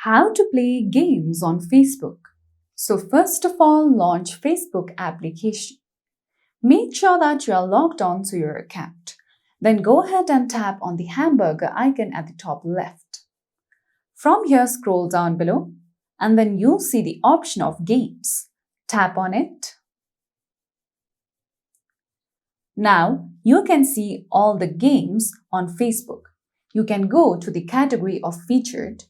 How to play games on Facebook. So first of all, launch Facebook application. Make sure that you are logged on to your account. Then go ahead and tap on the hamburger icon at the top left. From here, scroll down below and then you'll see the option of games. Tap on it. Now you can see all the games on Facebook. You can go to the category of featured.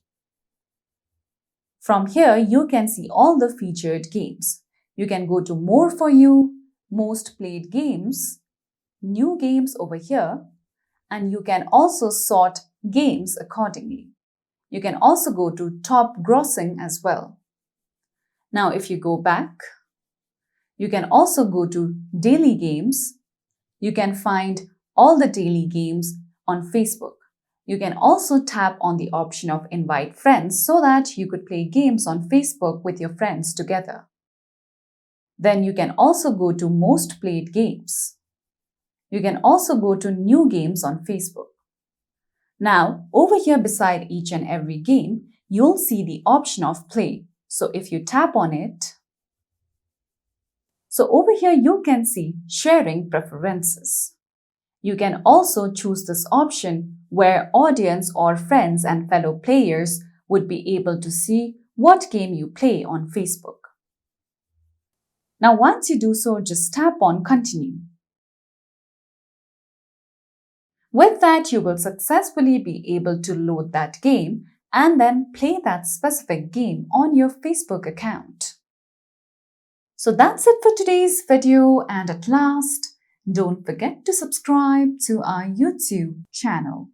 From here, you can see all the featured games. You can go to More for You, Most Played Games, New Games over here, and you can also sort games accordingly. You can also go to Top Grossing as well. Now, if you go back, you can also go to Daily Games. You can find all the daily games on Facebook. You can also tap on the option of invite friends so that you could play games on Facebook with your friends together. Then you can also go to most played games. You can also go to new games on Facebook. Now, over here beside each and every game, you'll see the option of play. So if you tap on it, so over here you can see sharing preferences. You can also choose this option where audience or friends and fellow players would be able to see what game you play on Facebook. Now, once you do so, just tap on Continue. With that, you will successfully be able to load that game and then play that specific game on your Facebook account. So that's it for today's video, and at last, don't forget to subscribe to our YouTube channel.